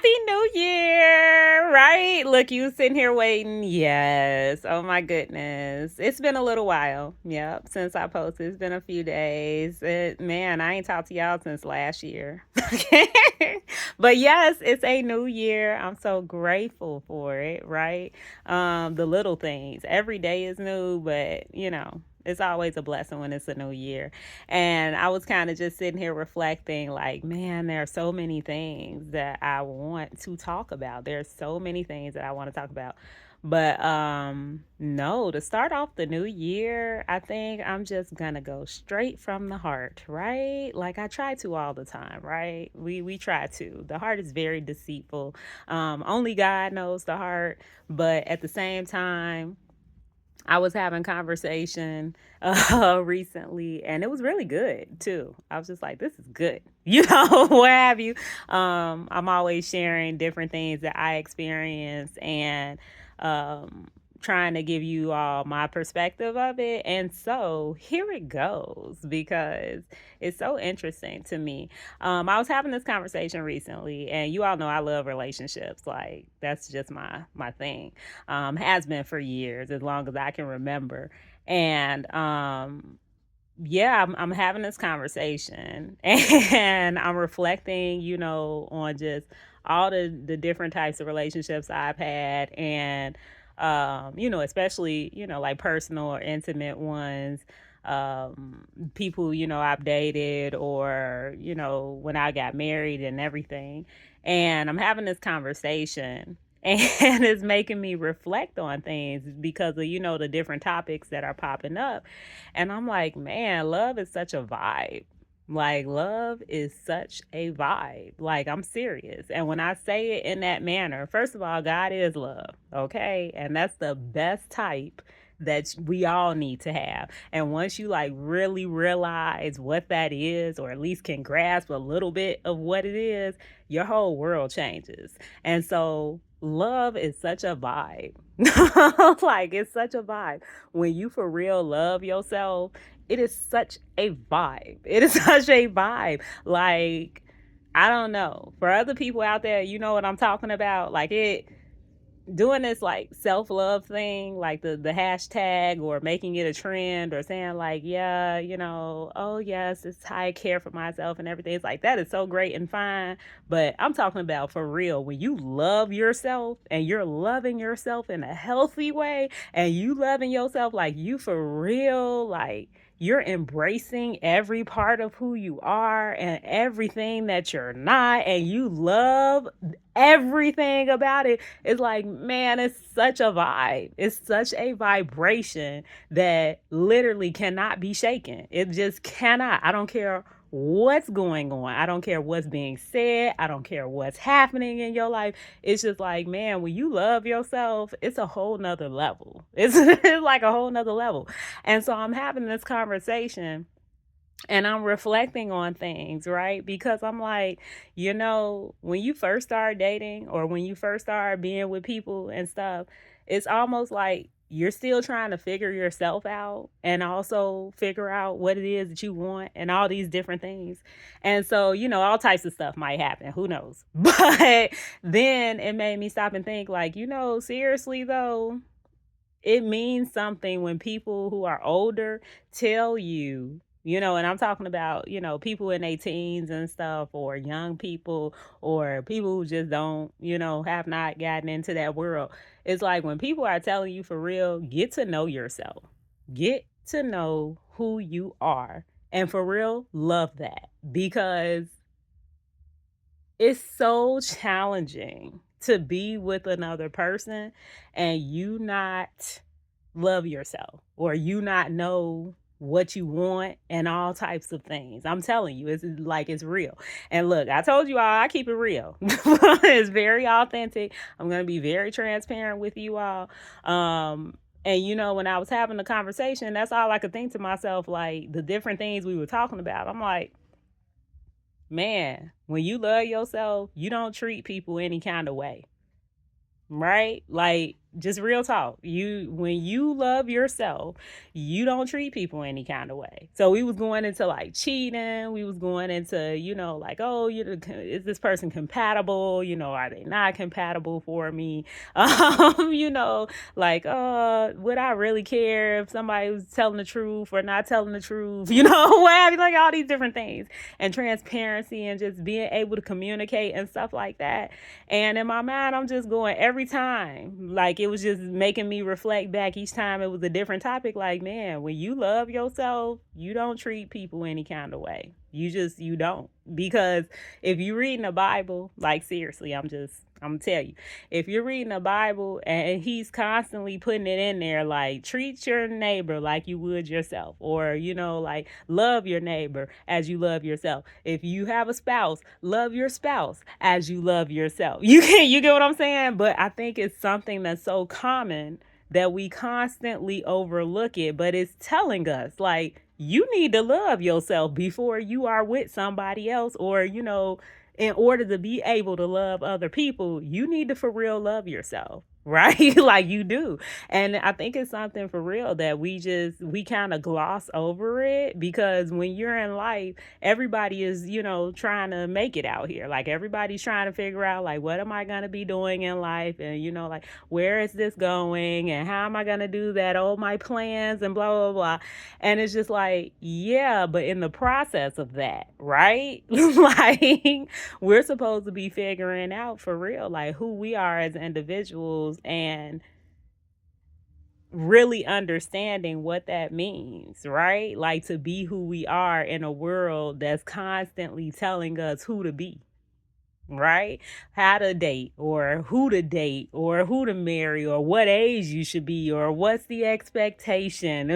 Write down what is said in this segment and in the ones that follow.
Happy New Year, right? Look, you sitting here waiting. Yes. Oh my goodness. It's been a little while. Yep. Since I posted. It's been a few days. Man, I ain't talked to y'all since last year. But yes, it's a new year. I'm so grateful for it, right? The little things. Every day is new, but it's always a blessing when it's a new year. And I was kind of just sitting here reflecting, like, man, there are so many things that I want to talk about. There's so many things that I want to talk about. But no, to start off the new year, I think I'm just gonna go straight from the heart, right? Like I try to all the time, right? We try to. The heart is very deceitful. Only God knows the heart, but at the same time, I was having conversation recently, and it was really good too. I was just like, "This is good," what have you. I'm always sharing different things that I experience and um, trying to give you all my perspective of it. And so here it goes because it's so interesting to me. I was having this conversation recently, and you all know I love relationships. Like that's just my thing. Has been for years, as long as I can remember. And yeah, I'm having this conversation, and I'm reflecting, on just all the different types of relationships I've had, and especially like personal or intimate ones. People I've dated, or when I got married and everything. And I'm having this conversation, and it's making me reflect on things because of the different topics that are popping up. And I'm like, man, love is such a vibe. Like, love is such a vibe. Like, I'm serious. And when I say it in that manner, first of all, God is love, okay? And that's the best type that we all need to have. And once you like really realize what that is, or at least can grasp a little bit of what it is, your whole world changes. And so, love is such a vibe. Like, it's such a vibe. When you for real love yourself, it is such a vibe. It is such a vibe. Like, I don't know. For other people out there, you know what I'm talking about? Like, it doing this like self-love thing, like the hashtag, or making it a trend, or saying like, yeah, oh yes, it's how I care for myself and everything. It's like, that is so great and fine, but I'm talking about for real, when you love yourself and you're loving yourself in a healthy way, and you loving yourself like you for real, like you're embracing every part of who you are and everything that you're not, and you love everything about it. It's like, man, it's such a vibe. It's such a vibration that literally cannot be shaken. It just cannot. I don't care what's going on. I don't care what's being said. I don't care what's happening in your life. It's just like, man, when you love yourself, it's a whole nother level. It's like a whole nother level. And so I'm having this conversation, and I'm reflecting on things, right? Because I'm like, when you first start dating, or when you first start being with people and stuff, it's almost like you're still trying to figure yourself out, and also figure out what it is that you want, and all these different things. And so, all types of stuff might happen. Who knows? But then it made me stop and think, like, seriously though, it means something when people who are older tell you, and I'm talking about, people in their teens and stuff, or young people, or people who just don't, have not gotten into that world. It's like when people are telling you for real, get to know yourself, get to know who you are, and for real, love that, because it's so challenging to be with another person and you not love yourself, or you not know what you want, and all types of things. I'm telling you, it's like, it's real. And look, I told you all, I keep it real. It's very authentic. I'm going to be very transparent with you all. And when I was having the conversation, that's all I could think to myself, like the different things we were talking about. I'm like, man, when you love yourself, you don't treat people any kind of way, right? Like, Just real talk. When you love yourself, you don't treat people any kind of way. So we was going into like cheating. We was going into, like, oh, is this person compatible? Are they not compatible for me? Like, would I really care if somebody was telling the truth or not telling the truth? What have you, like all these different things, and transparency and just being able to communicate and stuff like that. And in my mind, I'm just going every time. Like, it was just making me reflect back each time it was a different topic. Like, man, when you love yourself, you don't treat people any kind of way. You don't. Because if you read in the Bible, like, seriously, I'm gonna tell you, if you're reading the Bible and he's constantly putting it in there, like, treat your neighbor like you would yourself, or, like, love your neighbor as you love yourself. If you have a spouse, love your spouse as you love yourself. You get what I'm saying? But I think it's something that's so common that we constantly overlook it, but it's telling us, like, you need to love yourself before you are with somebody else, or, in order to be able to love other people, you need to for real love yourself, right? Like, you do. And I think it's something for real that we kind of gloss over it, because when you're in life, everybody is, trying to make it out here. Like, everybody's trying to figure out, like, what am I going to be doing in life? And, like, where is this going? And how am I going to do that? Oh, my plans and blah, blah, blah. And it's just like, yeah, but in the process of that, right? Like, we're supposed to be figuring out for real, like, who we are as individuals, and really understanding what that means, right? Like, to be who we are in a world that's constantly telling us who to be, right? How to date, or who to date, or who to marry, or what age you should be, or what's the expectation,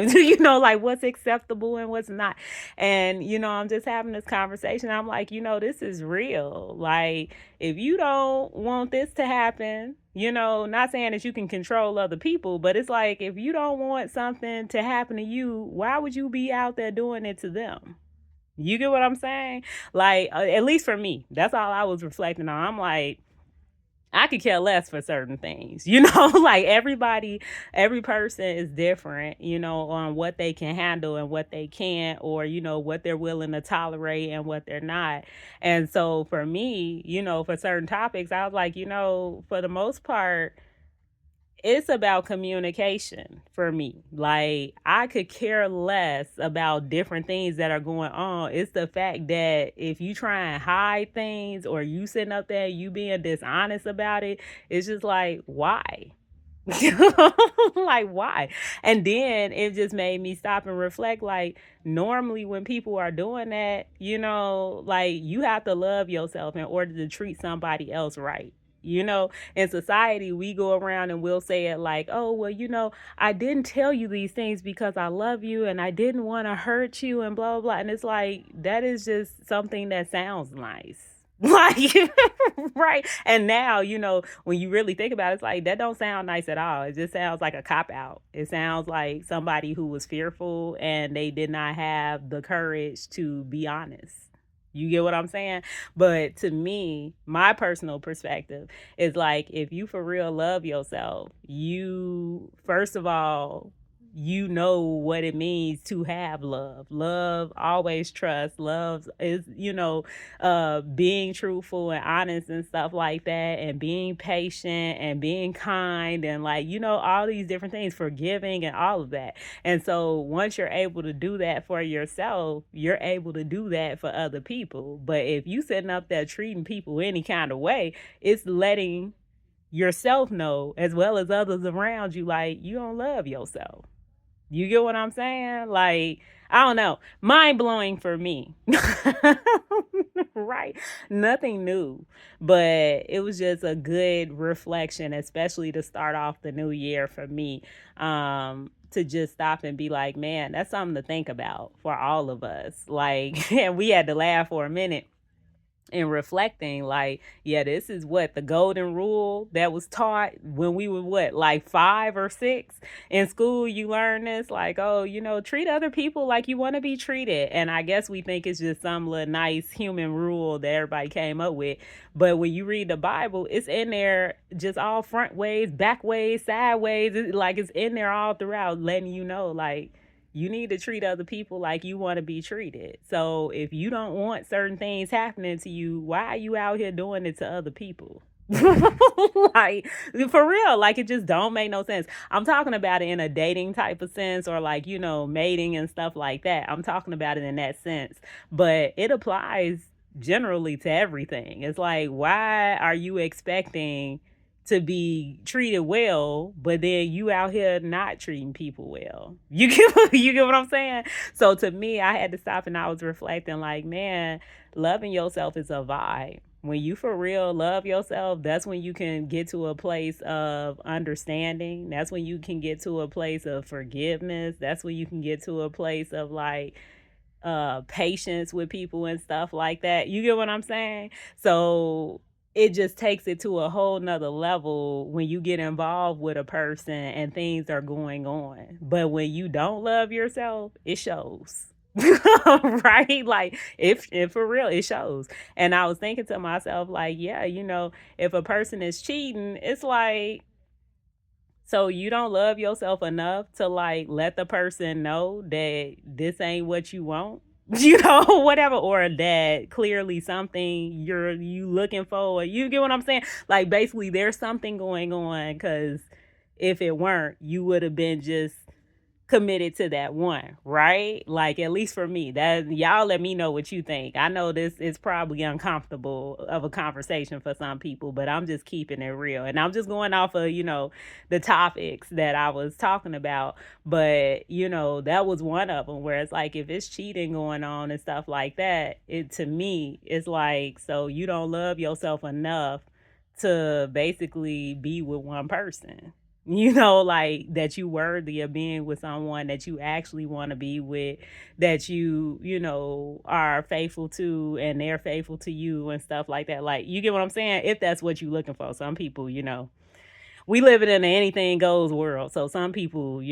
like, what's acceptable and what's not. And, I'm just having this conversation. I'm like, this is real. Like, if you don't want this to happen, not saying that you can control other people, but it's like, if you don't want something to happen to you, why would you be out there doing it to them? You get what I'm saying? Like, at least for me, that's all I was reflecting on. I'm like, I could care less for certain things, like, every person is different, on what they can handle and what they can't, or, what they're willing to tolerate and what they're not. And so for me, for certain topics, I was like, for the most part, it's about communication for me. Like, I could care less about different things that are going on. It's the fact that if you try and hide things, or you sitting up there, you being dishonest about it, it's just like, why? Like, why? And then it just made me stop and reflect, like, normally when people are doing that, like, you have to love yourself in order to treat somebody else right. In society, we go around and we'll say it like, oh, well, I didn't tell you these things because I love you and I didn't want to hurt you and blah, blah, blah. And it's like, that is just something that sounds nice. Like, right. And now, when you really think about it, it's like, that don't sound nice at all. It just sounds like a cop out. It sounds like somebody who was fearful and they did not have the courage to be honest. You get what I'm saying? But to me, my personal perspective is like, if you for real love yourself, you, first of all, what it means to have love. Love always trust. Love is, being truthful and honest and stuff like that, and being patient and being kind, and, like, all these different things, forgiving and all of that. And so once you're able to do that for yourself, you're able to do that for other people. But if you sitting up there treating people any kind of way, it's letting yourself know, as well as others around you, like, you don't love yourself. You get what I'm saying? Like, I don't know. Mind blowing for me. Right. Nothing new. But it was just a good reflection, especially to start off the new year for me. To just stop and be like, man, that's something to think about for all of us. Like, and we had to laugh for a minute. and reflecting like, yeah, this is what the golden rule that was taught when we were what, like 5 or 6 in school. You learn this, like, oh, treat other people like you want to be treated. And I guess we think it's just some little nice human rule that everybody came up with. But when you read the Bible, it's in there just all front ways, back ways, sideways. It's in there all throughout, letting you know, like, you need to treat other people like you want to be treated. So if you don't want certain things happening to you, why are you out here doing it to other people? Like, for real, like, it just don't make no sense. I'm talking about it in a dating type of sense, or like, mating and stuff like that. I'm talking about it in that sense, but it applies generally to everything. It's like, why are you expecting to be treated well, but then you out here not treating people well? You get what I'm saying? So to me, I had to stop and I was reflecting, like, man, loving yourself is a vibe. When you for real love yourself, that's when you can get to a place of understanding. That's when you can get to a place of forgiveness. That's when you can get to a place of like patience with people and stuff like that. You get what I'm saying? So it just takes it to a whole nother level when you get involved with a person and things are going on. But when you don't love yourself, it shows. Right? Like, if for real, it shows. And I was thinking to myself, like, yeah, if a person is cheating, it's like, so you don't love yourself enough to like let the person know that this ain't what you want, whatever, or that clearly something you looking for. You get what I'm saying? Like, basically, there's something going on, because if it weren't, you would have been just committed to that one, right? Like, at least for me, that, y'all let me know what you think. I know this is probably uncomfortable of a conversation for some people, but I'm just keeping it real, and I'm just going off of the topics that I was talking about. But that was one of them, where it's like, if it's cheating going on and stuff like that, it, to me, it's like, so you don't love yourself enough to basically be with one person, like, that you worthy of being with someone that you actually want to be with, that are faithful to, and they're faithful to you and stuff like that. Like, you get what I'm saying? If that's what you're looking for. Some people, we live in an anything goes world. So some people,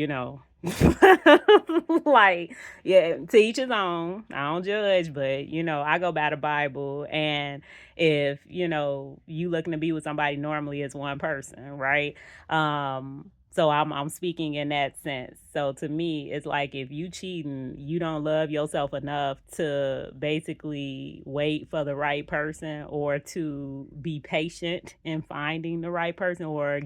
like, yeah, to each his own. I don't judge, but I go by the Bible. And if you looking to be with somebody, normally it's one person, right? So I'm speaking in that sense. So to me, it's like, if you cheating, you don't love yourself enough to basically wait for the right person, or to be patient in finding the right person, or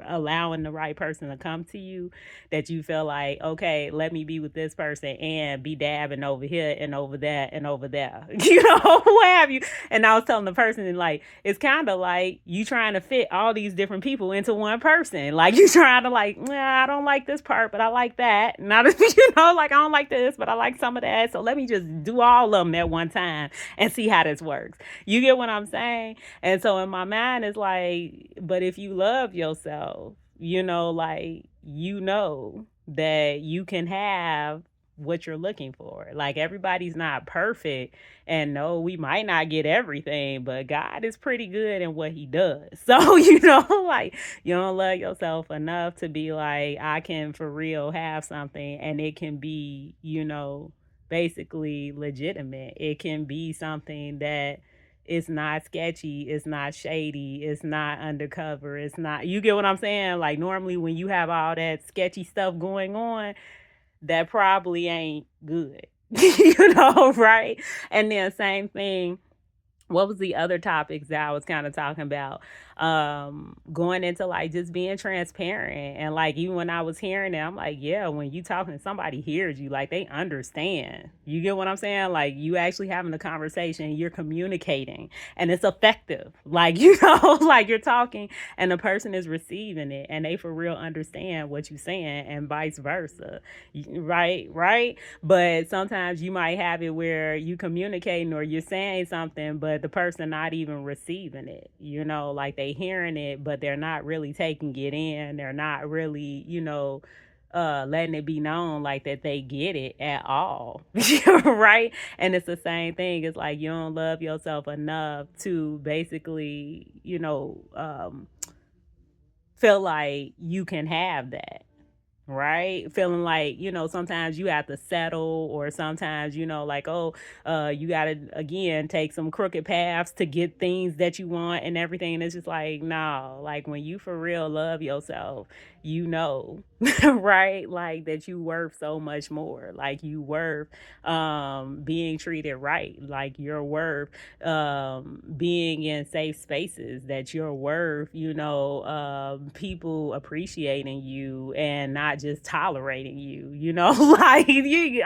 allowing the right person to come to you, that you feel like, okay, let me be with this person and be dabbing over here and over that and over there, what have you. And I was telling the person, like, it's kind of like you trying to fit all these different people into one person. Like, you trying to, like, I don't like this part, but I like that. Not, like, I don't like this, but I like some of that. So let me just do all of them at one time and see how this works. You get what I'm saying? And so in my mind, it's like, but if you love yourself, like, that you can have what you're looking for. Like, everybody's not perfect, and no, we might not get everything, but God is pretty good in what he does. So, like, you don't love yourself enough to be like, I can for real have something, and it can be, basically legitimate. It can be something that it's not sketchy, it's not shady, it's not undercover, it's not, you get what I'm saying? Like, normally when you have all that sketchy stuff going on, that probably ain't good. Right? And then same thing, what was the other topics that I was kind of talking about? Going into like just being transparent. And like, even when I was hearing it, I'm like, yeah, when you talking to somebody hears you, like, they understand. You get what I'm saying? Like, you actually having a conversation, you're communicating, and it's effective. Like, like, you're talking and the person is receiving it, and they for real understand what you're saying, and vice versa. Right? But sometimes you might have it where you communicating or you're saying something, but the person not even receiving it, like, they hearing it, but they're not really taking it in. They're not really, letting it be known like that they get it at all. Right? And it's the same thing. It's like you don't love yourself enough to basically, feel like you can have that, right? Feeling like, sometimes you have to settle, or sometimes, like, oh, you got to, again, take some crooked paths to get things that you want and everything. And it's just like, no, like when you for real love yourself, right? Like that you worth so much more. Like you worth being treated right. Like you're worth being in safe spaces, that you're worth, people appreciating you and not just tolerating you, like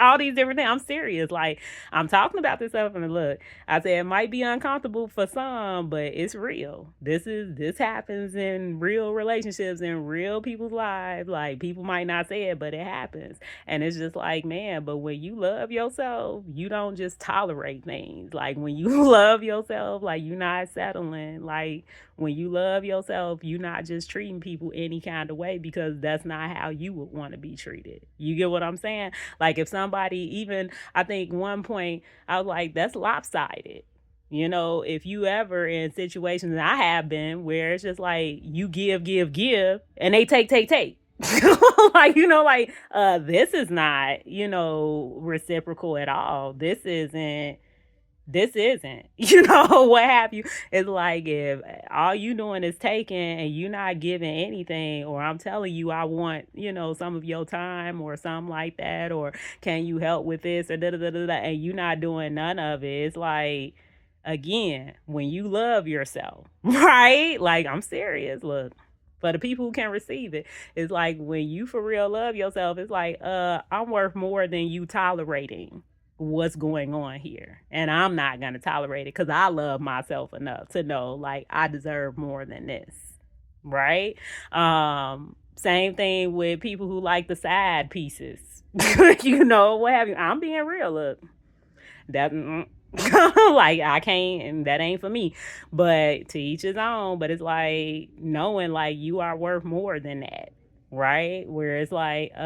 all these different things. I'm serious. Like I'm talking about this stuff, and look, I said it might be uncomfortable for some, but it's real. This happens in real relationships, in real people's lives. Like people might not say it, but it happens. And it's just like, man, but when you love yourself, you don't just tolerate things. Like when you love yourself, like you're not settling. Like when you love yourself, you're not just treating people any kind of way, because that's not how you would want to be treated. You get what I'm saying? Like if somebody, even I think one point I was like, that's lopsided. If you ever in situations, and I have been, where it's just like you give, and they take. Like, this is not, reciprocal at all. This isn't, what have you. It's like if all you doing is taking and you not giving anything, or I'm telling you I want, some of your time or something like that, or can you help with this or da da da da, and you not doing none of it. It's like, again, when you love yourself, right? Like I'm serious. Look, for the people who can receive it, it's like when you for real love yourself, it's like, I'm worth more than you tolerating what's going on here. And I'm not going to tolerate it, because I love myself enough to know like I deserve more than this. Right? Same thing with people who like the side pieces. What have you. I'm being real. Look, that like I can't, and that ain't for me. But to each his own. But it's like knowing like you are worth more than that, right? Where it's like,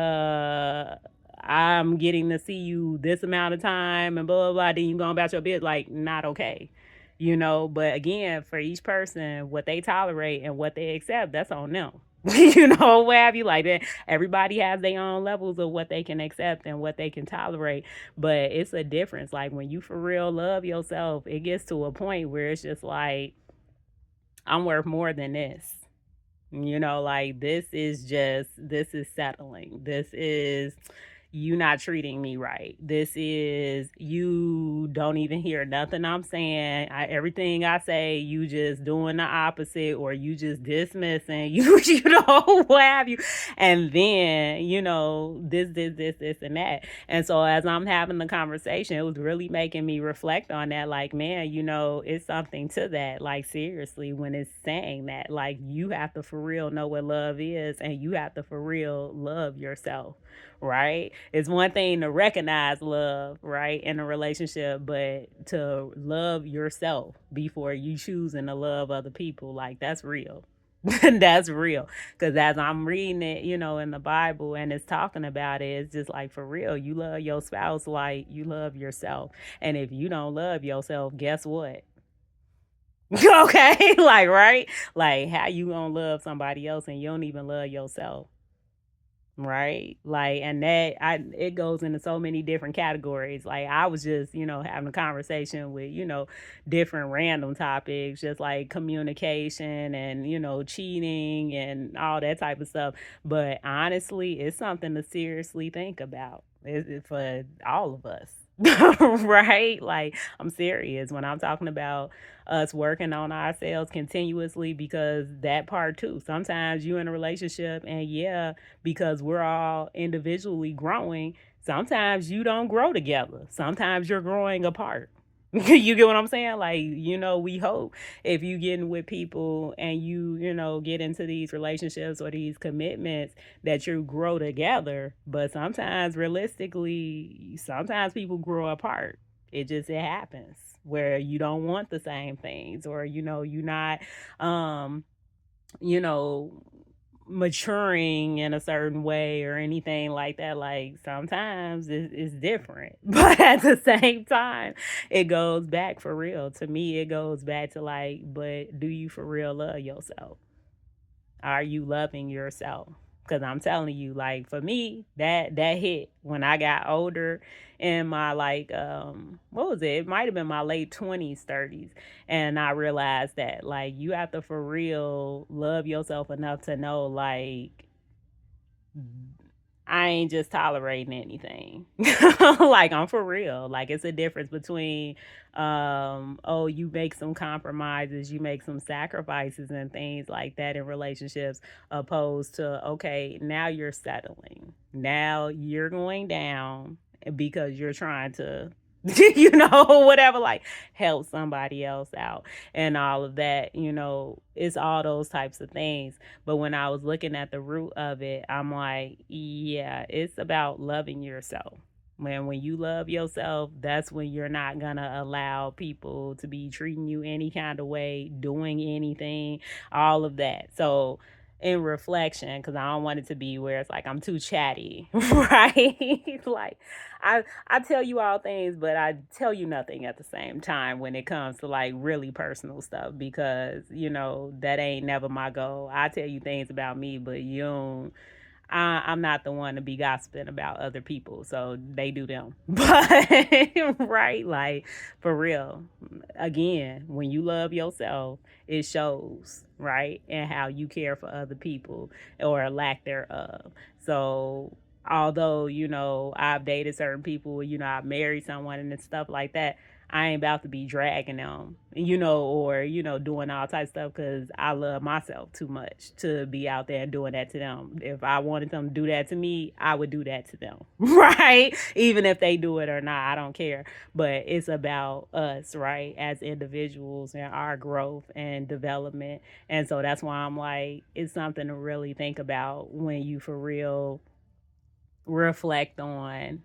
I'm getting to see you this amount of time and blah blah blah, then you going about your bit, like not okay. But again, for each person, what they tolerate and what they accept, that's on them. What have you, like that. Everybody has their own levels of what they can accept and what they can tolerate. But it's a difference. Like when you for real love yourself, it gets to a point where it's just like, I'm worth more than this. Like this is settling. This is you not treating me right. This is you don't even hear nothing I'm saying. Everything I say, you just doing the opposite, or you just dismissing. What have you. And then, this, and that. And so as I'm having the conversation, it was really making me reflect on that. Like, man, it's something to that. Like, seriously, when it's saying that, like, you have to for real know what love is, and you have to for real love yourself, right? It's one thing to recognize love, right, in a relationship, but to love yourself before you choosing to love other people, like that's real. That's real. Because as I'm reading it, in the Bible, and it's talking about it, it's just like, for real, you love your spouse like you love yourself. And if you don't love yourself, guess what? Okay, like, right? Like, how you gonna love somebody else and you don't even love yourself? Right? Like, and it goes into so many different categories. Like, I was just, having a conversation with, different random topics, just like communication and, cheating and all that type of stuff. But honestly, it's something to seriously think about. It's for all of us. Right? Like, I'm serious when I'm talking about us working on ourselves continuously, because that part too. Sometimes you in a relationship, and yeah, because we're all individually growing, sometimes you don't grow together. Sometimes you're growing apart. You get what I'm saying? Like, we hope if you getting with people and you get into these relationships or these commitments, that you grow together. But sometimes realistically, sometimes people grow apart. It happens where you don't want the same things, or you're not, you know maturing in a certain way or anything like that. Like sometimes it's different, but at the same time, it goes back for real. To me, it goes back to like, but do you for real love yourself? Are you loving yourself? Because I'm telling you, like for me, that hit when I got older, in my like what was it? It might have been my late 20s, 30s, and I realized that like you have to for real love yourself enough to know like I ain't just tolerating anything. Like I'm for real. Like it's a difference between oh, you make some compromises, you make some sacrifices and things like that in relationships, opposed to okay, now you're settling. Now you're going down because you're trying to whatever, like help somebody else out and all of that, it's all those types of things. But when I was looking at the root of it, I'm like, yeah, it's about loving yourself. When you love yourself, that's when you're not gonna allow people to be treating you any kind of way, doing anything, all of that. So in reflection, because I don't want it to be where it's like I'm too chatty, right? Like I tell you all things, but I tell you nothing at the same time when it comes to like really personal stuff because that ain't never my goal. I tell you things about me, but you don't. I'm not the one to be gossiping about other people, so they do them. But right, like for real. Again, when you love yourself, it shows, right, and how you care for other people or lack thereof. So although I've dated certain people, I've married someone and stuff like that, I ain't about to be dragging them, or doing all types of stuff because I love myself too much to be out there doing that to them. If I wanted them to do that to me, I would do that to them, right? Even if they do it or not, I don't care. But it's about us, right, as individuals and our growth and development. And so that's why I'm like, it's something to really think about when you for real reflect on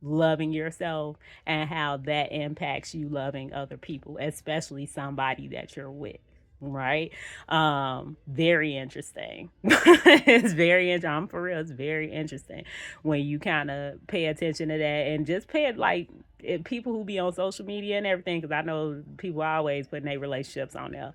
loving yourself and how that impacts you loving other people, especially somebody that you're with. Right. Very interesting. It's very interesting. I'm for real. It's very interesting when you kind of pay attention to that and just pay it like people who be on social media and everything, because I know people always putting their relationships on there.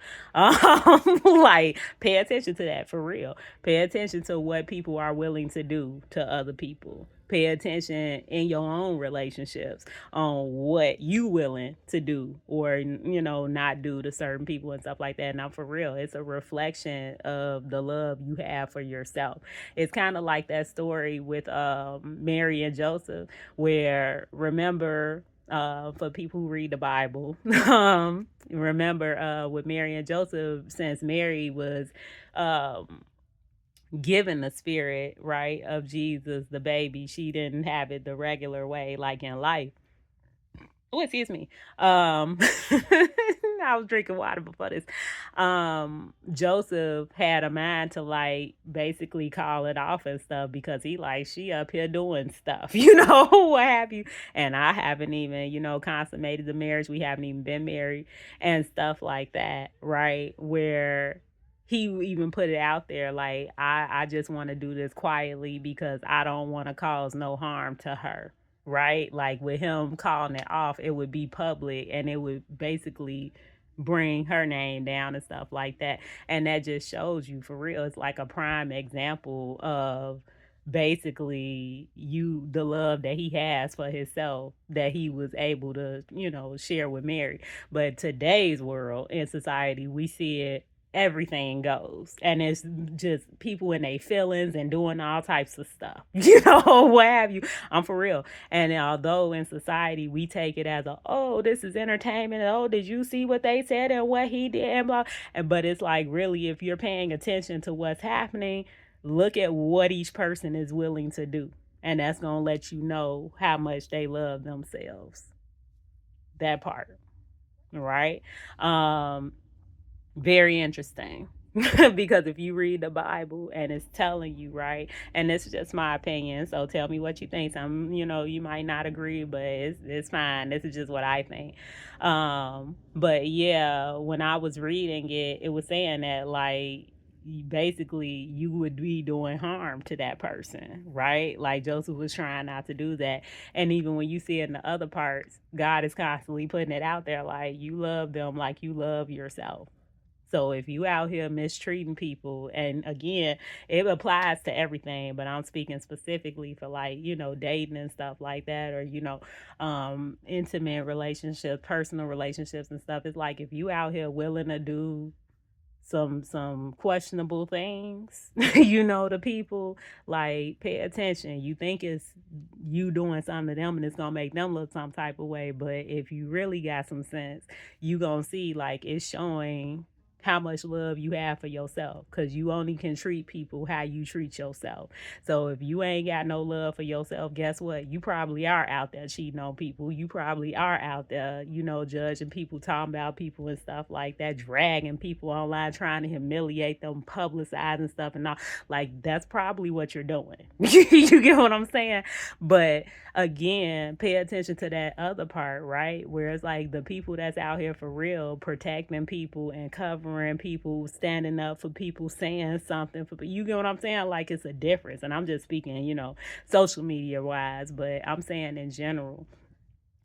Like, pay attention to that for real. Pay attention to what people are willing to do to other people. Pay attention in your own relationships on what you willing to do or not do to certain people and stuff like that. Now for real, it's a reflection of the love you have for yourself. It's kind of like that story with Mary and Joseph, where remember, for people who read the Bible, remember with Mary and Joseph, since Mary was given the spirit, right, of Jesus, the baby, she didn't have it the regular way, like in life. Oh, excuse me. I was drinking water before this. Joseph had a mind to like basically call it off and stuff because he like she up here doing stuff, what have you. And I haven't even, consummated the marriage. We haven't even been married and stuff like that, right? Where he even put it out there like I just want to do this quietly because I don't want to cause no harm to her, right? Like with him calling it off, it would be public and it would basically bring her name down and stuff like that. And that just shows you for real. It's like a prime example of basically the love that he has for himself that he was able to share with Mary. But today's world in society, we see it, everything goes, and it's just people in their feelings and doing all types of stuff, what have you. I'm for real. And although in society we take it as oh, this is entertainment, oh, did you see what they said and what he did and blah, but it's like really, if you're paying attention to what's happening, look at what each person is willing to do, and that's gonna let you know how much they love themselves. That part, right? Very interesting. Because if you read the Bible and it's telling you, right, and this is just my opinion, so tell me what you think. Some, you might not agree, but it's fine. This is just what I think. But yeah, when I was reading it, it was saying that like basically you would be doing harm to that person, right? Like Joseph was trying not to do that. And even when you see it in the other parts, God is constantly putting it out there like you love them like you love yourself. So if you out here mistreating people, and again, it applies to everything, but I'm speaking specifically for like, dating and stuff like that, or, intimate relationships, personal relationships and stuff. It's like if you out here willing to do some questionable things, to people, like pay attention. You think it's you doing something to them and it's gonna make them look some type of way, but if you really got some sense, you gonna see like it's showing how much love you have for yourself, because you only can treat people how you treat yourself. So if you ain't got no love for yourself, guess what? You probably are out there cheating on people. You probably are out there, judging people, talking about people and stuff like that, dragging people online, trying to humiliate them, publicizing stuff and all. Like, that's probably what you're doing. You get what I'm saying? But again, pay attention to that other part, right? Where it's like the people that's out here for real, protecting people and covering people, standing up for people, saying something for, you get what I'm saying? Like, it's a difference. And I'm just speaking, social media wise, but I'm saying in general,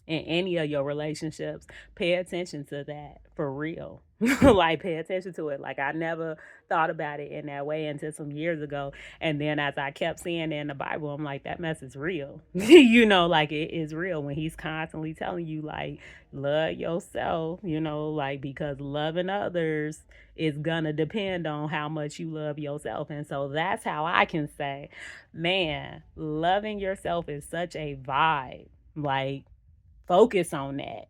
in any of your relationships, pay attention to that for real. Like, pay attention to it. Like, I never thought about it in that way until some years ago. And then as I kept seeing it in the Bible, I'm like, that mess is real. Like, it is real when he's constantly telling you, like, love yourself, like, because loving others is gonna depend on how much you love yourself. And so that's how I can say, man, loving yourself is such a vibe. Like, focus on that.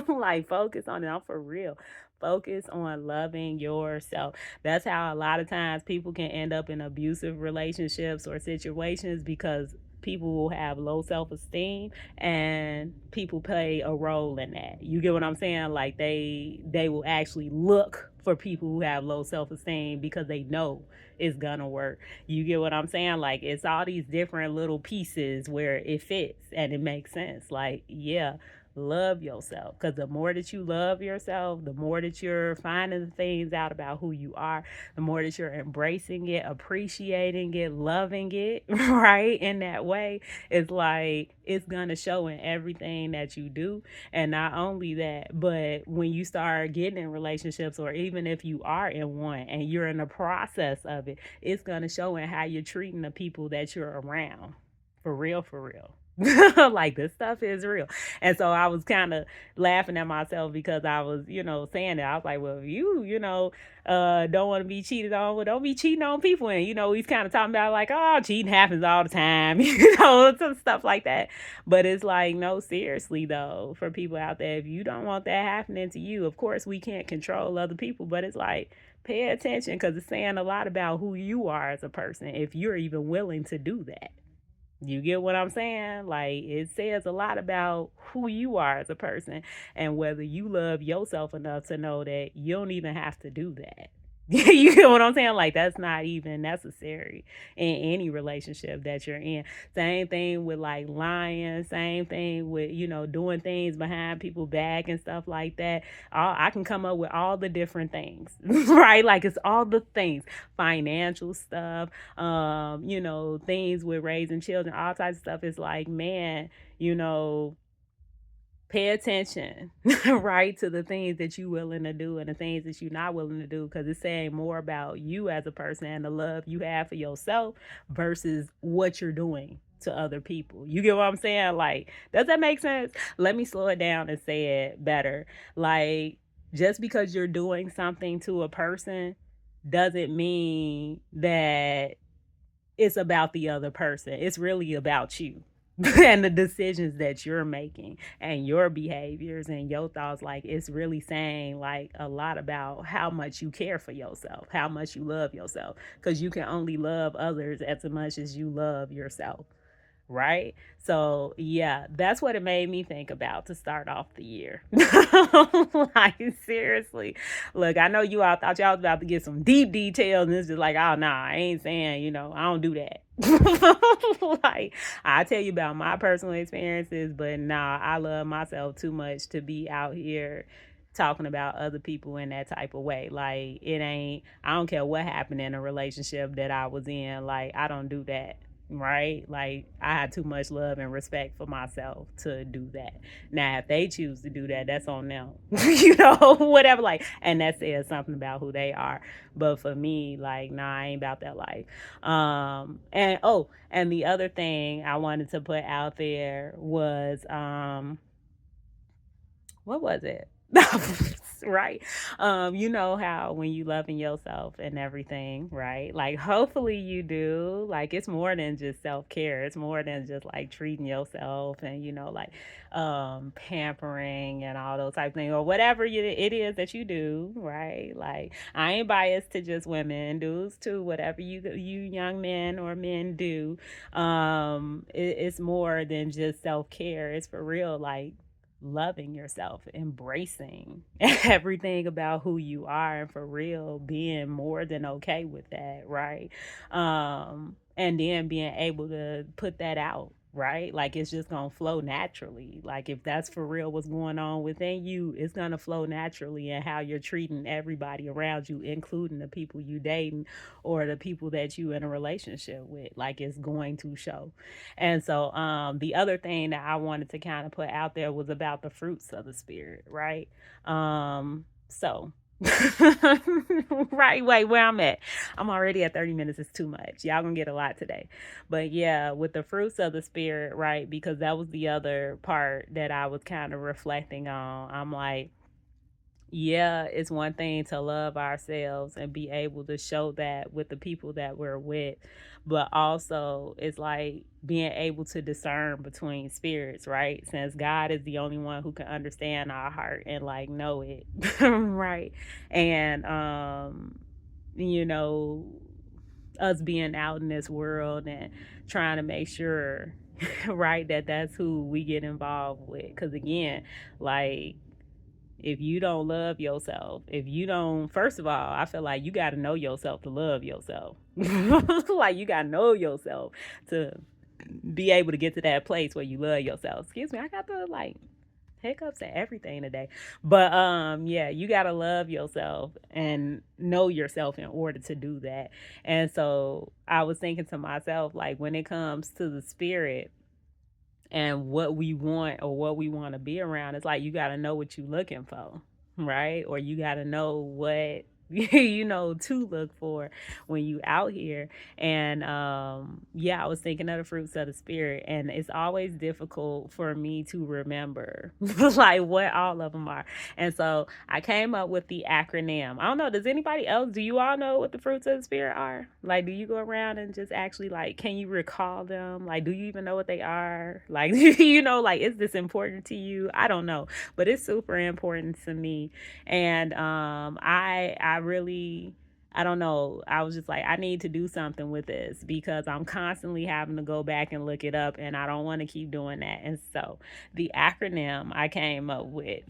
Like, focus on it. I'm for real. Focus on loving yourself. That's how a lot of times people can end up in abusive relationships or situations, because people will have low self-esteem and people play a role in that. You get what I'm saying? Like, they will actually look for people who have low self-esteem because they know it's gonna work. You get what I'm saying? Like, it's all these different little pieces where it fits and it makes sense. Like, yeah, love yourself, because the more that you love yourself, the more that you're finding the things out about who you are, the more that you're embracing it, appreciating it, loving it, right? In that way, it's like it's gonna show in everything that you do. And not only that, but when you start getting in relationships, or even if you are in one and you're in the process of it, it's gonna show in how you're treating the people that you're around. For real, for real. Like, this stuff is real. And so I was kind of laughing at myself because I was, saying that. I was like, well, if you, don't want to be cheated on, well, don't be cheating on people. And, he's kind of talking about like, oh, cheating happens all the time, some stuff like that. But it's like, no, seriously, though, for people out there, if you don't want that happening to you, of course, we can't control other people, but it's like, pay attention, because it's saying a lot about who you are as a person if you're even willing to do that. You get what I'm saying? Like, it says a lot about who you are as a person and whether you love yourself enough to know that you don't even have to do that. You get what I'm saying? Like, that's not even necessary in any relationship that you're in. Same thing with like lying, same thing with, doing things behind people's back and stuff like that. I can come up with all the different things, right? Like, it's all the things, financial stuff, things with raising children, all types of stuff. It's like, man, pay attention, right, to the things that you're willing to do and the things that you're not willing to do, because it's saying more about you as a person and the love you have for yourself versus what you're doing to other people. You get what I'm saying? Like, does that make sense? Let me slow it down and say it better. Like, just because you're doing something to a person doesn't mean that it's about the other person. It's really about you. And the decisions that you're making and your behaviors and your thoughts. Like, it's really saying like a lot about how much you care for yourself, how much you love yourself, because you can only love others as much as you love yourself, right? So yeah, that's what it made me think about to start off the year. Like, seriously, look, I know you all thought y'all was about to get some deep details, and it's just like, oh nah, I ain't saying, I don't do that. Like, I tell you about my personal experiences, but nah, I love myself too much to be out here talking about other people in that type of way. Like, it ain't, I don't care what happened in a relationship that I was in. Like, I don't do that. Right? Like, I had too much love and respect for myself to do that. Now, if they choose to do that, that's on them. Whatever. Like, and that says something about who they are. But for me, like, nah, I ain't about that life. And the other thing I wanted to put out there was what was it? Right. You know how when you loving yourself and everything, right? Like, hopefully you do. Like, it's more than just self-care. It's more than just like treating yourself and like pampering and all those type of things, or whatever it is that you do, right? Like, I ain't biased to just women, dudes too, whatever you young men or men do. It's more than just self-care. It's for real, like loving yourself, embracing everything about who you are, and for real being more than okay with that, right? And then being able to put that out, right? Like, it's just gonna flow naturally. Like, if that's for real what's going on within you, it's gonna flow naturally in how you're treating everybody around you, including the people you dating or the people that you in a relationship with. Like, it's going to show. And so the other thing that I wanted to kind of put out there was about the fruits of the spirit, right? So right, wait, where I'm at. I'm already at 30 minutes. It's too much. Y'all gonna get a lot today. But yeah, with the fruits of the spirit, right? Because that was the other part that I was kind of reflecting on. I'm like, yeah, it's one thing to love ourselves and be able to show that with the people that we're with, but also it's like being able to discern between spirits, right? Since God is the only one who can understand our heart and like know it, right? And you know, us being out in this world and trying to make sure, right, that that's who we get involved with. Because again, like, if you don't love yourself, if you don't, first of all, I feel like you got to know yourself to love yourself. Like, you got to know yourself to be able to get to that place where you love yourself. Excuse me, I got the like hiccups and everything today. But yeah, you got to love yourself and know yourself in order to do that. And so I was thinking to myself, like, when it comes to the spirit and what we want or what we want to be around, it's like you got to know what you're looking for, right? Or you got to know what to look for when you out here. And yeah, I was thinking of the fruits of the spirit, and it's always difficult for me to remember like what all of them are. And so I came up with the acronym. I don't know, does anybody else, do you all know what the fruits of the spirit are? Like, do you go around and just actually, like, can you recall them? Like, do you even know what they are? Like, like, is this important to you? I don't know, but it's super important to me. And I really, I don't know, I was just like, I need to do something with this because I'm constantly having to go back and look it up, and I don't want to keep doing that. And so the acronym I came up with,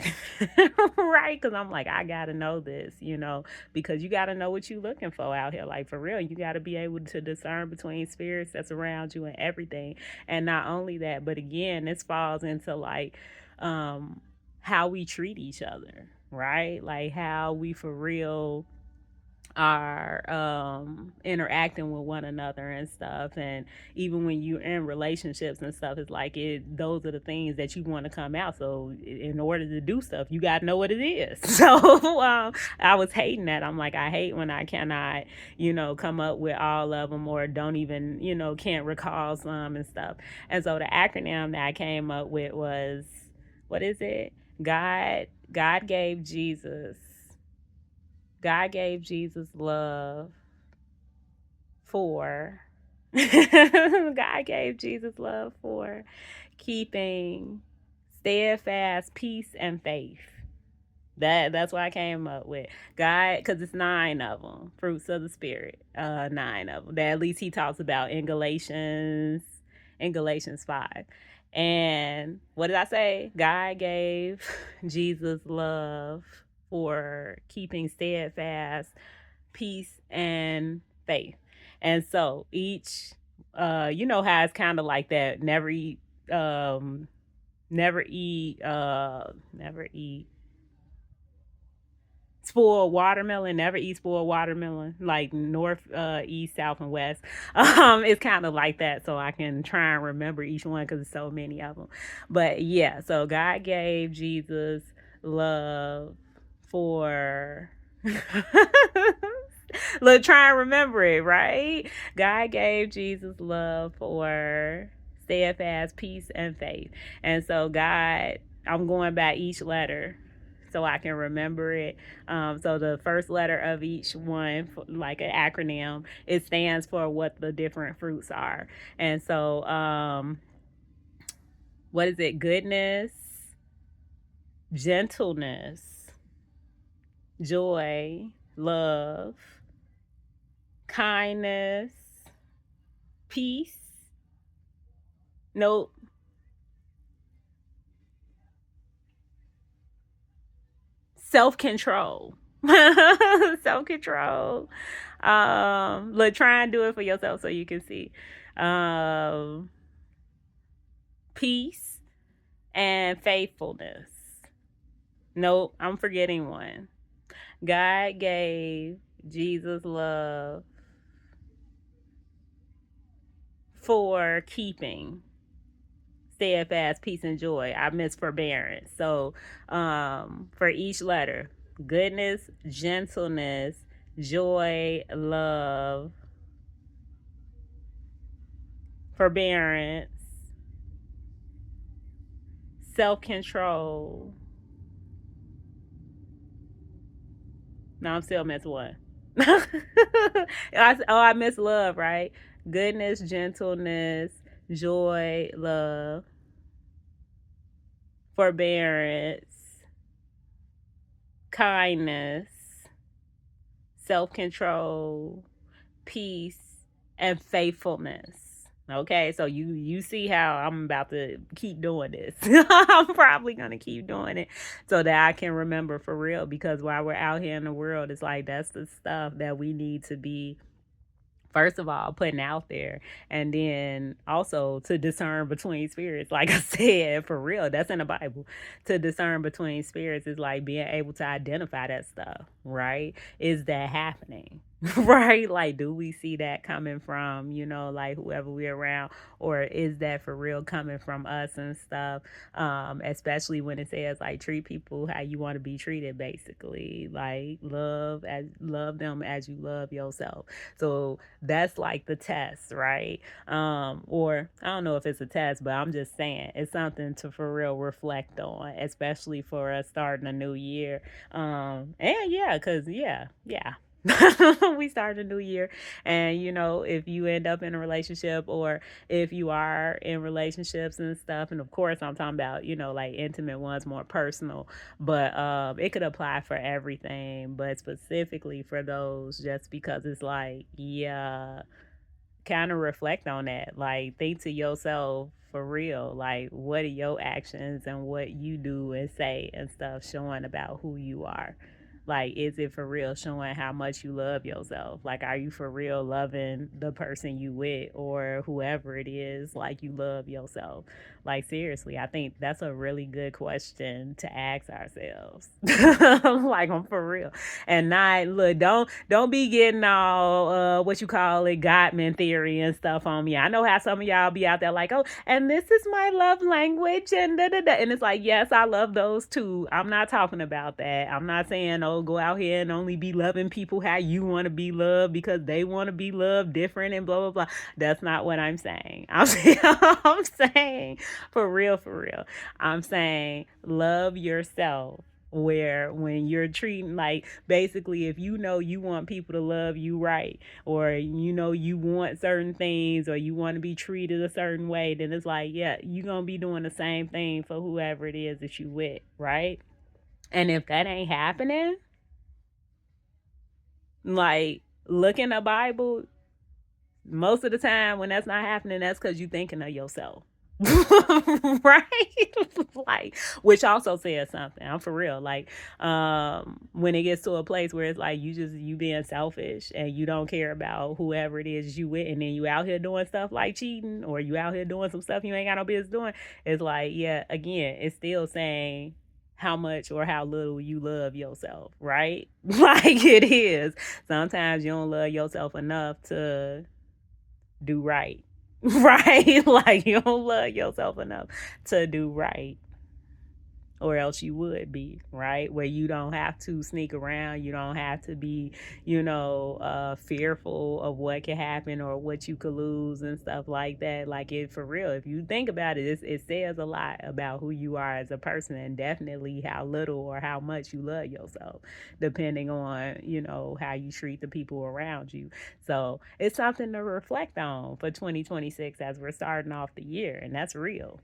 right? Because I'm like, I gotta know this, because you gotta know what you're looking for out here. Like, for real, you gotta be able to discern between spirits that's around you and everything. And not only that, but again, this falls into like how we treat each other, right? Like, how we for real are interacting with one another and stuff. And even when you're in relationships and stuff, it's like those are the things that you want to come out. So in order to do stuff, you got to know what it is. So I was hating that. I'm like, I hate when I cannot come up with all of them, or don't even can't recall some and stuff. And so the acronym that I came up with was, what is it? God gave Jesus love for God gave Jesus love for keeping steadfast peace and faith. That's what I came up with. God, because it's 9 of them, fruits of the spirit. 9 of them. That at least he talks about in Galatians 5. And what did I say? God gave Jesus love for keeping steadfast peace and faith. And so each how it's kind of like that, never eat spoiled watermelon. Never eat spoiled watermelon. Like north, east, south, and west. It's kind of like that, so I can try and remember each one because there's so many of them. But yeah, so God gave Jesus love for. Look, try and remember it, right? God gave Jesus love for steadfast peace and faith. And so God, I'm going by each letter so I can remember it. So the first letter of each one, like an acronym, it stands for what the different fruits are. And so, what is it? Goodness, gentleness, joy, love, kindness, peace. Nope. Self-control. Self-control. Look, try and do it for yourself so you can see. Um, Peace and faithfulness. Nope, I'm forgetting one. God gave Jesus love for keeping steadfast peace and joy. I miss forbearance. So for each letter, goodness, gentleness, joy, love, forbearance, self-control. No, I'm still miss one. I miss love, right? Goodness, gentleness, joy, love, forbearance, kindness, self-control, peace, and faithfulness. Okay, so you see how I'm about to keep doing this. I'm probably gonna keep doing it so that I can remember for real. Because while we're out here in the world, it's like that's the stuff that we need to be, first of all, putting out there, and then also to discern between spirits. Like I said, for real, that's in the Bible. To discern between spirits is like being able to identify that stuff, right? Is that happening? Right? Like, do we see that coming from, like whoever we're around, or is that for real coming from us and stuff? Especially when it says like treat people how you want to be treated, basically. Like love them as you love yourself. So that's like the test, right? Or I don't know if it's a test, but I'm just saying it's something to for real reflect on, especially for us starting a new year. And yeah, because yeah. We start a new year, and if you end up in a relationship, or if you are in relationships and stuff, and of course I'm talking about like intimate ones, more personal, but it could apply for everything, but specifically for those, just because it's like, yeah, kind of reflect on that. Like, think to yourself for real, like, what are your actions and what you do and say and stuff showing about who you are? Like, is it for real showing how much you love yourself? Like, are you for real loving the person you with, or whoever it is, like you love yourself? Like, seriously, I think that's a really good question to ask ourselves. Like, I'm for real. And not, look, don't be getting all what you call it, Gottman theory and stuff on me. I know how some of y'all be out there like, oh, and this is my love language, and da da da. And it's like, yes, I love those too. I'm not talking about that. I'm not saying, oh, go out here and only be loving people how you want to be loved because they want to be loved different and blah blah blah. That's not what I'm saying. I'm saying for real, for real. I'm saying love yourself, where when you're treating, like, basically, if you want people to love you right, or you want certain things, or you want to be treated a certain way, then it's like, yeah, you're gonna be doing the same thing for whoever it is that you with, right? And if that ain't happening, like, look in the Bible. Most of the time when that's not happening, that's because you're thinking of yourself. Right. Like, which also says something. I'm for real. Like, when it gets to a place where it's like you being selfish and you don't care about whoever it is you with, and then you out here doing stuff like cheating, or you out here doing some stuff you ain't got no business doing, it's like, yeah, again, it's still saying how much or how little you love yourself, right? Like it is. Sometimes you don't love yourself enough to do right. Right? Like you don't love yourself enough to do right, or else you would be, right, where you don't have to sneak around, you don't have to be, fearful of what could happen or what you could lose and stuff like that. Like, it for real, if you think about it, it says a lot about who you are as a person, and definitely how little or how much you love yourself, depending on how you treat the people around you. So it's something to reflect on for 2026 as we're starting off the year, and that's real.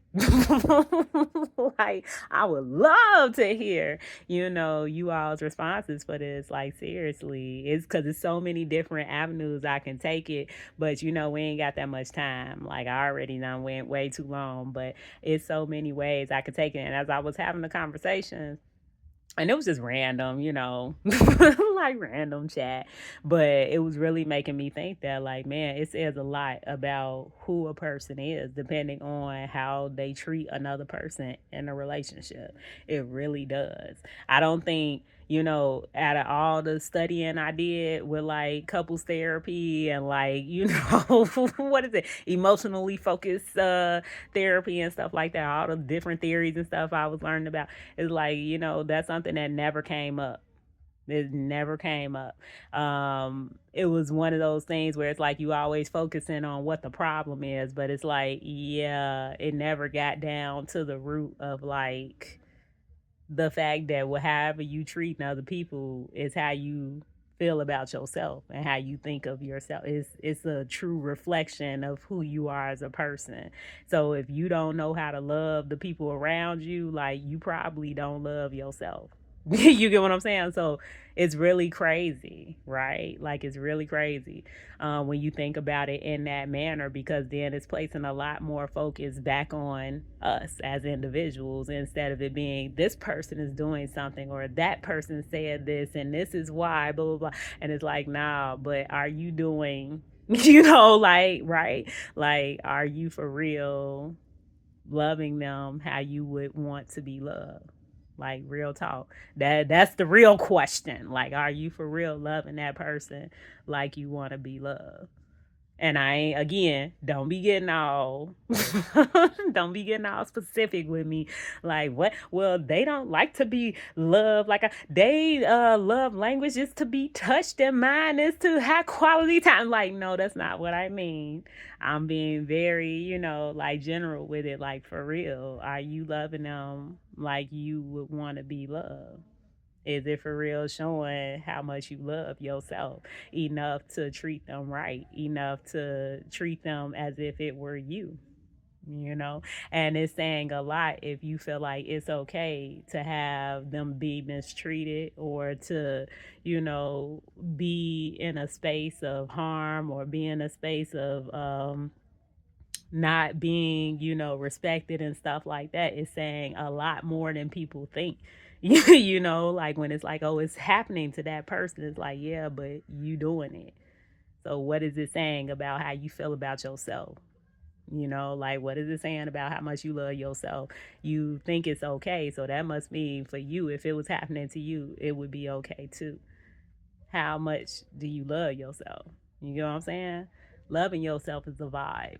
Like, I would love to hear, you all's responses for this. Like, seriously, it's because it's so many different avenues I can take it, but we ain't got that much time. Like, I already done went way too long, but it's so many ways I could take it. And as I was having the conversation, and it was just random, like random chat. But it was really making me think that, like, man, it says a lot about who a person is depending on how they treat another person in a relationship. It really does. I don't think, out of all the studying I did with like couples therapy and like, what is it? Emotionally focused therapy and stuff like that, all the different theories and stuff I was learning about, it's like, that's something that never came up. It never came up. It was one of those things where it's like you always focusing on what the problem is, but it's like, yeah, it never got down to the root of like the fact that however you treat other people is how you feel about yourself and how you think of yourself. It's a true reflection of who you are as a person. So if you don't know how to love the people around you, like, you probably don't love yourself. You get what I'm saying? So it's really crazy, right? Like, it's really crazy when you think about it in that manner, because then it's placing a lot more focus back on us as individuals, instead of it being this person is doing something or that person said this and this is why, blah, blah, blah. And it's like, nah, but are you doing, like, right? Like, are you for real loving them how you would want to be loved? Like, real talk. That's the real question. Like, are you for real loving that person like you want to be loved? And I ain't, again, don't be getting all specific with me. Like, what? Well, they don't like to be loved. Like, they love language is to be touched, and mine is to have quality time. Like, no, that's not what I mean. I'm being very, like, general with it. Like, for real, are you loving them like you would want to be loved? Is it for real showing how much you love yourself enough to treat them right, enough to treat them as if it were you? And it's saying a lot if you feel like it's okay to have them be mistreated, or to, be in a space of harm, or be in a space of not being, respected and stuff like that. Is saying a lot more than people think. Like, when it's like, oh, it's happening to that person, it's like, yeah, but you doing it. So what is it saying about how you feel about yourself? Like, what is it saying about how much you love yourself? You think it's okay, so that must mean for you, if it was happening to you, it would be okay too. How much do you love yourself? You know what I'm saying? Loving yourself is a vibe.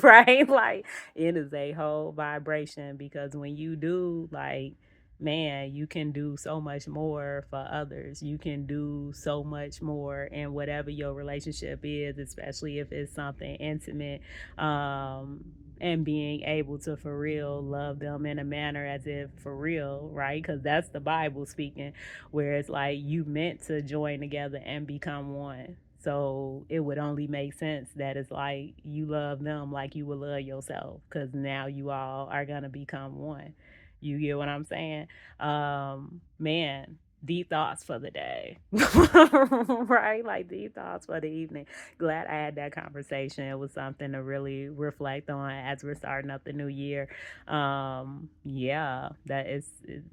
Right? Like, it is a whole vibration, because when you do, like, man, you can do so much more for others. You can do so much more in whatever your relationship is, especially if it's something intimate. And being able to for real love them in a manner as if for real, right? Because that's the Bible speaking, where it's like you meant to join together and become one. So it would only make sense that it's like you love them like you would love yourself, because now you all are going to become one. You get what I'm saying? Man, deep thoughts for the day. Right? Like, deep thoughts for the evening. Glad I had that conversation. It was something to really reflect on as we're starting up the new year. Yeah, that is,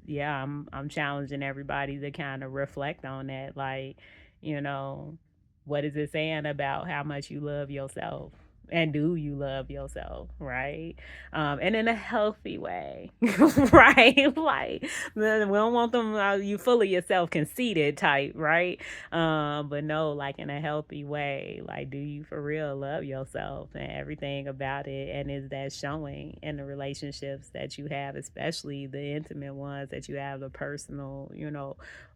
yeah, I'm challenging everybody to kind of reflect on that. Like, you know, what is it saying about how much you love yourself? And do you love yourself, right? And in a healthy way, right? Like, we don't want them, you full of yourself, conceited type, right? But no, like in a healthy way. Like, do you for real love yourself and everything about it? And is that showing in the relationships that you have, especially the intimate ones that you have, the personal,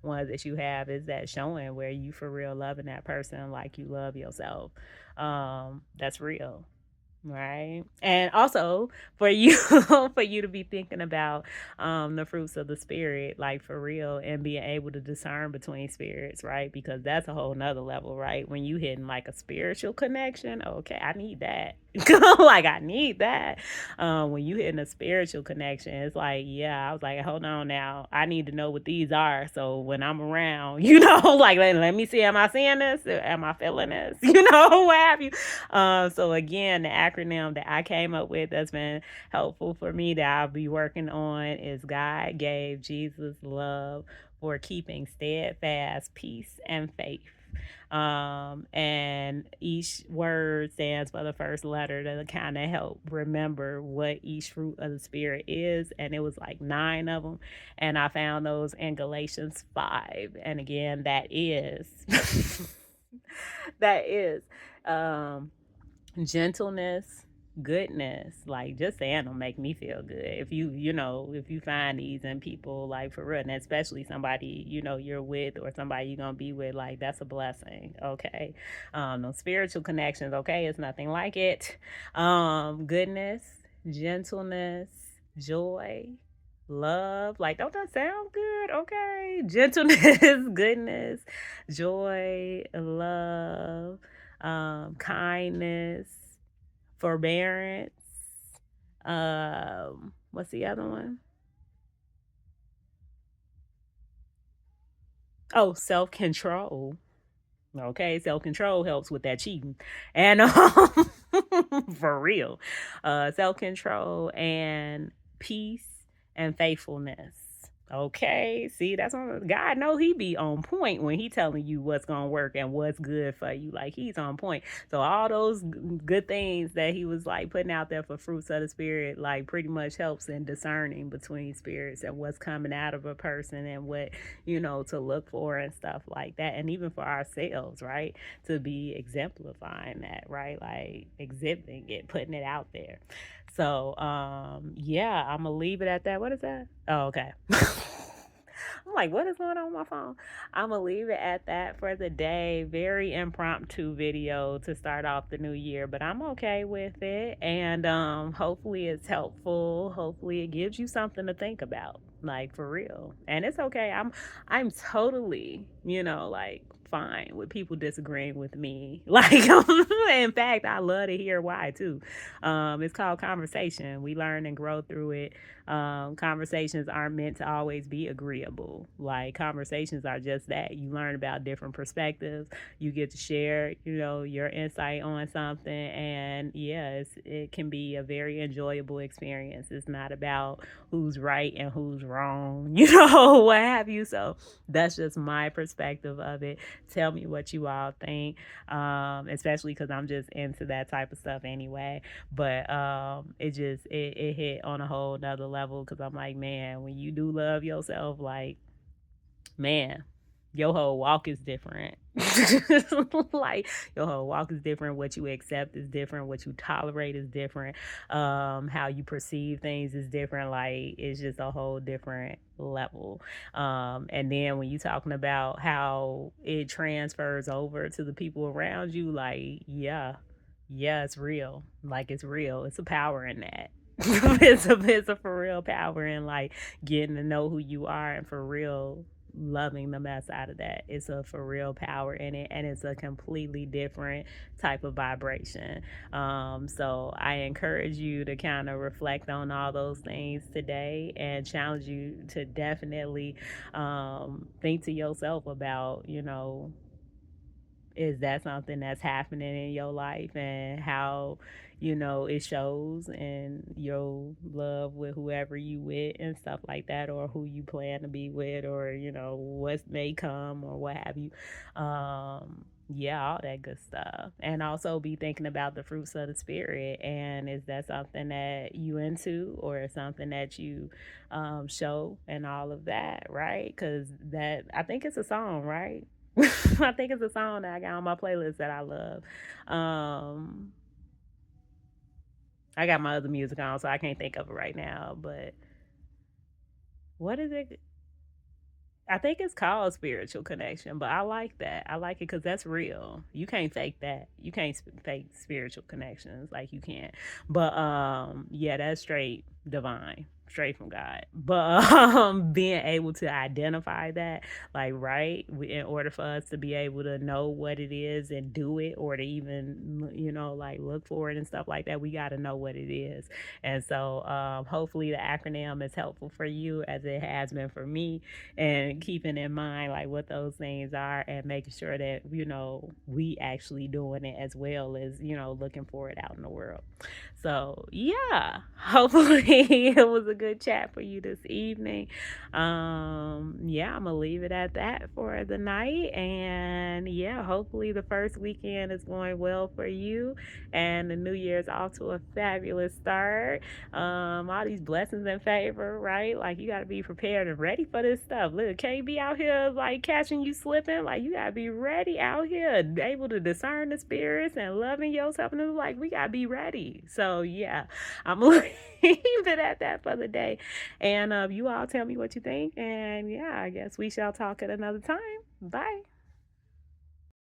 ones that you have? Is that showing where you for real loving that person like you love yourself? That's real, right? And also for you for you to be thinking about the fruits of the spirit, like for real, and being able to discern between spirits, right? Because that's a whole nother level, right? When you hitting like a spiritual connection, okay, I need that. Like, I need that. When you hitting a spiritual connection, it's like, yeah, I was like, hold on now, I need to know what these are, so when I'm around, like, let me see, am I seeing this, am I feeling this, what have you. So again, the acronym that I came up with that's been helpful for me that I'll be working on is God gave Jesus love for keeping steadfast peace and faith. And each word stands for the first letter to kind of help remember what each fruit of the spirit is. And it was like 9 of them. And I found those in Galatians 5. And again, that is, that is, um, gentleness, goodness. Like, just saying them make me feel good. If you find these in people, like for real, and especially somebody you're with, or somebody you're gonna be with, like, that's a blessing. Okay. No spiritual connections, okay, it's nothing like it. Goodness, gentleness, joy, love. Like, don't that sound good? Okay. Gentleness, goodness, joy, love, kindness, forbearance. What's the other one? Oh, self control. Okay, self control helps with that cheating, and for real, self control and peace and faithfulness. Okay, see, that's on God. Know He be on point when He telling you what's gonna work and what's good for you. Like, He's on point. So all those good things that He was like putting out there for fruits of the spirit, like, pretty much helps in discerning between spirits and what's coming out of a person, and what to look for and stuff like that. And even for ourselves, right? To be exemplifying that, right? Like, exhibiting it, putting it out there. So, yeah, I'm gonna leave it at that. What is that? Oh, okay. I'm like, what is going on with my phone? I'm gonna leave it at that for the day. Very impromptu video to start off the new year, but I'm okay with it. And hopefully it's helpful. Hopefully it gives you something to think about. Like, for real. And it's okay. I'm totally, like, fine with people disagreeing with me. Like, in fact, I love to hear why too. It's called conversation. We learn and grow through it. Conversations aren't meant to always be agreeable. Like, conversations are just that. You learn about different perspectives. You get to share, your insight on something. And yes, it can be a very enjoyable experience. It's not about who's right and who's wrong, what have you. So that's just my perspective of it. Tell me what you all think, especially because I'm just into that type of stuff anyway. But it hit on a whole nother level, because I'm like, man, when you do love yourself, like, man, your whole walk is different. Like, your whole walk is different. What you accept is different. What you tolerate is different. How you perceive things is different. Like, it's just a whole different level. And then when you talking about how it transfers over to the people around you, like, yeah, it's real. Like, it's real. It's a power in that. It's a for real power in, like, getting to know who you are, and for real loving the mess out of that. It's a for real power in it, and it's a completely different type of vibration. So I encourage you to kind of reflect on all those things today, and challenge you to definitely think to yourself about, is that something that's happening in your life, and how it shows in your love with whoever you with and stuff like that, or who you plan to be with, or what may come, or what have you. Yeah, all that good stuff. And also be thinking about the fruits of the spirit. And is that something that you into or something that you show and all of that, right? Because that, I think it's a song, right? I think it's a song that I got on my playlist that I love. Um, I got my other music on, so I can't think of it right now. But what is it? I think it's called spiritual connection, but I like that. I like it because that's real. You can't fake that. You can't fake spiritual connections like you can't. But yeah, that's straight divine, straight from God. But being able to identify that, like, right, in order for us to be able to know what it is and do it, or to even like look for it and stuff like that, we got to know what it is. And so hopefully the acronym is helpful for you as it has been for me, and keeping in mind like what those things are and making sure that we actually doing it as well as looking for it out in the world. So yeah, hopefully it was a good chat for you this evening. Yeah, I'm gonna leave it at that for the night, and yeah, hopefully the first weekend is going well for you and the new year's off to a fabulous start. All these blessings and favor, right? Like you got to be prepared and ready for this stuff. Look, can't be out here like catching you slipping. Like you got to be ready out here, able to discern the spirits and loving yourself. And it's like we got to be ready. So yeah, I'm gonna leave it at that for the day. And you all tell me what you think. And yeah, I guess we shall talk at another time. Bye.